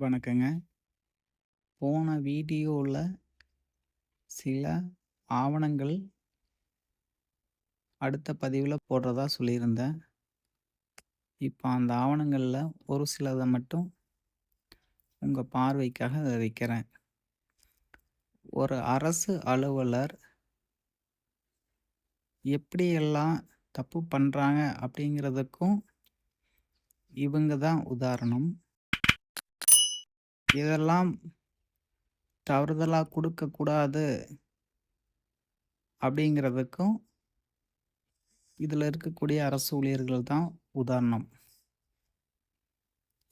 வணக்கங்க. போன வீடியோல சில ஆவணங்கள் அடுத்த பதிவுல போடுறதா சொல்லியிருந்தேன். இப்ப அந்த ஆவணங்கள்ல ஒரு சிலத மட்டும் உங்க பார்வைக்காக அத வைக்கிறேன். ஒரு அரசு அலுவலர் எப்படியெல்லாம் தப்பு பண்றாங்க அப்படிங்கிறதுக்கும் இவங்க தான் உதாரணம். இதெல்லாம் தவறுதலா குடுக்கக்கூடாது அப்படிங்கிறதுக்கும் இதுல இருக்கக்கூடிய அரசு ஊழியர்கள் தான் உதாரணம்.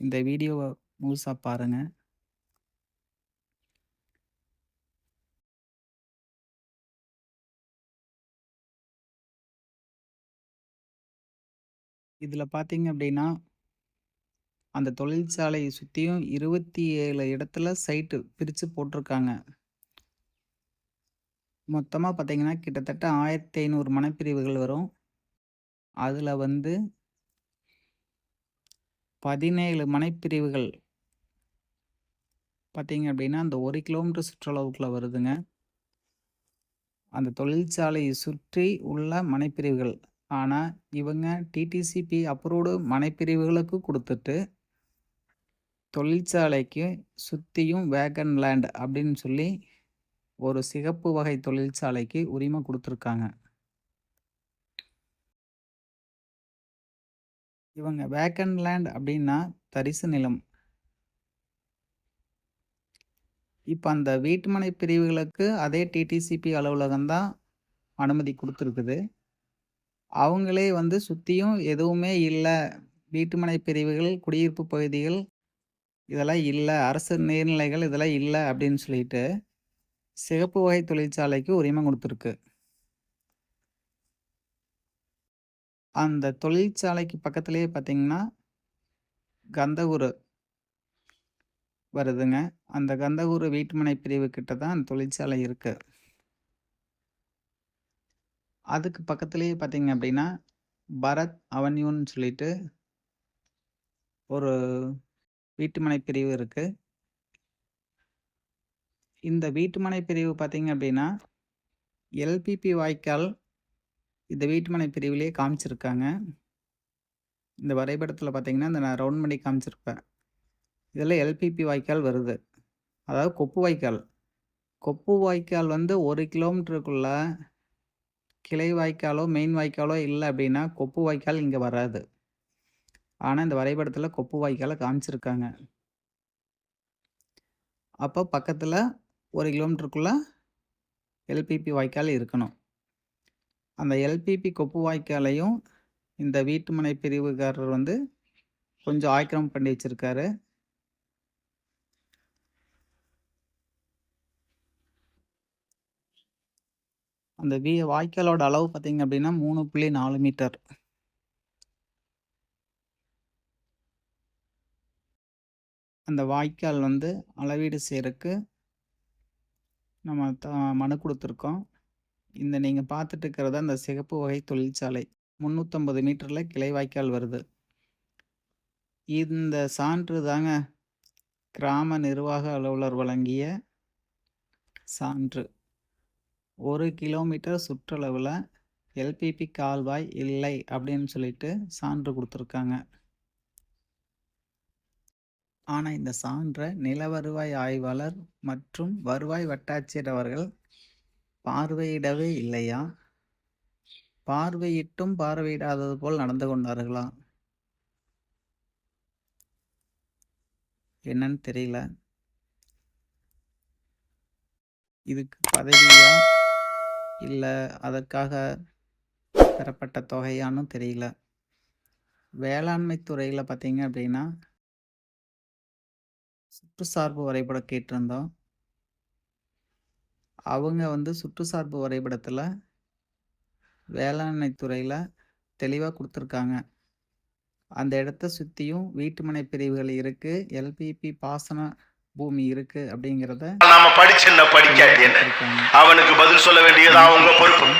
இந்த வீடியோவ முழுசா பாருங்க. இதுல பார்த்தீங்க அப்படின்னா, அந்த தொழிற்சாலைய சுத்தியும் 27 இடத்துல சைட்டு பிரிச்சு போட்டிருக்காங்க. மொத்தமா பார்த்தீங்கன்னா, கிட்டத்தட்ட 1500 மனைப்பிரிவுகள் வரும். அதுல வந்து 17 மனைப்பிரிவுகள் பார்த்தீங்க அப்படின்னா, அந்த 1 கிலோமீட்டர் சுற்றளவுக்குள்ள வருதுங்க. அந்த தொழிற்சாலையை சுற்றி உள்ள மனைப்பிரிவுகள். ஆனா, இவங்க டிடிசிபி அப்ரூவ்டு மனைப்பிரிவுகளுக்கு குடுத்துட்டு, தொழிற்சாலைக்கு சுத்தியும் வேகன் லேண்ட் அப்படின்னு சொல்லி ஒரு சிகப்பு வகை தொழிற்சாலைக்கு உரிமம் குடுத்துருக்காங்க. இவங்க வேக்கன் லேண்ட் அப்படின்னா தரிசு நிலம். இப்ப அந்த வீட்டுமனை பிரிவுகளுக்கு அதே டிடிசிபி அலுவலகம் தான் அனுமதி குடுத்துருக்குது. அவங்களே வந்து சுத்தியும் எதுவுமே இல்ல. வீட்டுமனை பிரிவுகள், குடியிருப்பு பகுதிகள் இதெல்லாம் இல்ல. அரசு நீர்நிலைகள் இதெல்லாம் இல்ல அப்படின்னு சொல்லிட்டு, சிகப்பு வகை தொழிற்சாலைக்கு உரிமம் குடுத்துருக்கு. அந்த தொழிற்சாலைக்கு பக்கத்திலேயே பார்த்தீங்கன்னா, கந்தகூரு வருதுங்க. அந்த கந்தகூரு வீட்டுமனை பிரிவு கிட்ட தான் அந்த தொழிற்சாலை இருக்கு. அதுக்கு பக்கத்திலேயே பார்த்தீங்க அப்படின்னா, பரத் அவென்யூன்னு சொல்லிட்டு ஒரு வீட்டுமனை பிரிவு இருக்கு. இந்த வீட்டுமனை பிரிவு பார்த்தீங்க அப்படின்னா, எல்பிபி வாய்க்கால் இந்த வீட்டுமனை பிரிவிலேயே காமிச்சிருக்காங்க. இந்த வரைபடத்தில பார்த்தீங்கன்னா, இந்த நான் ரவுண்ட் பண்ணி காமிச்சிருப்பேன். இதில எல்பிபி வாய்க்கால் வருது. அதாவது கொப்பு வாய்க்கால். கொப்பு வாய்க்கால் வந்து 1 கிலோமீட்டருக்குள்ள கிளை வாய்க்காலோ, மெயின் வாய்க்காலோ இல்ல அப்படின்னா, கொப்பு வாய்க்கால் இங்க வராது. ஆனா, இந்த வரைபடத்தில கொப்பு வாய்க்கால காமிச்சிருக்காங்க. அப்ப பக்கத்தில 1 கிலோமீட்டருக்குள்ள எல்பிபி வாய்க்கால் இருக்கணும். அந்த எல்பிபி கொப்பு வாய்க்காலையும் இந்த வீட்டுமனை பிரிவுகாரர் வந்து கொஞ்சம் ஆக்கிரமிப்பு பண்ணி வச்சிருக்காரு. அந்த வாய்க்காலோட அளவு பார்த்தீங்க அப்படின்னா 3.4 மீட்டர். அந்த வாய்க்கால் வந்து அளவீடு செய்றக்கு நம்ம மனு குடுத்துருக்கோம். இந்த நீங்க பார்த்துட்டு இருக்கிறது அந்த சிகப்பு வகை தொழிற்சாலை. 350 மீட்டர்ல கிளை வாய்க்கால் வருது. இந்த சான்று தாங்க கிராம நிர்வாக அலுவலர் வழங்கிய சான்று. 1 கிலோமீட்டர் சுற்றளவுல எல்பிபி கால்வாய் இல்லை அப்படின்னு சொல்லிட்டு சான்று குடுத்துருக்காங்க. ஆனா, இந்த சான்ற நில வருவாய் ஆய்வாளர் மற்றும் வருவாய் வட்டாட்சியர் அவர்கள் பார்வையிடவே இல்லையா? பார்வையிட்டும் பார்வையிடாதது போல் நடந்து கொண்டார்களா? என்னன்னு தெரியல. இதுக்கு பதவியா? இல்ல அதற்காக பெறப்பட்ட தொகையான்னு தெரியல. வேளாண்மை துறையில பார்த்தீங்க அப்படின்னா, சுற்றுச்சார்பு வரைபடம் கேட்டிருந்தோம். அவங்க வந்து சுற்றுச்சார்பு வரைபடத்தில வேளாண்மை துறையில தெளிவா குடுத்துருக்காங்க. அந்த இடத்த சுத்தியும் வீட்டுமனை பிரிவுகள் இருக்கு. எல்பிபி பாசன பூமி இருக்கு அப்படிங்கிறத நாம படிச்ச படிக்காட்டி என்ன அவனுக்கு பதில் சொல்ல வேண்டியது அவங்க பொறுப்பு.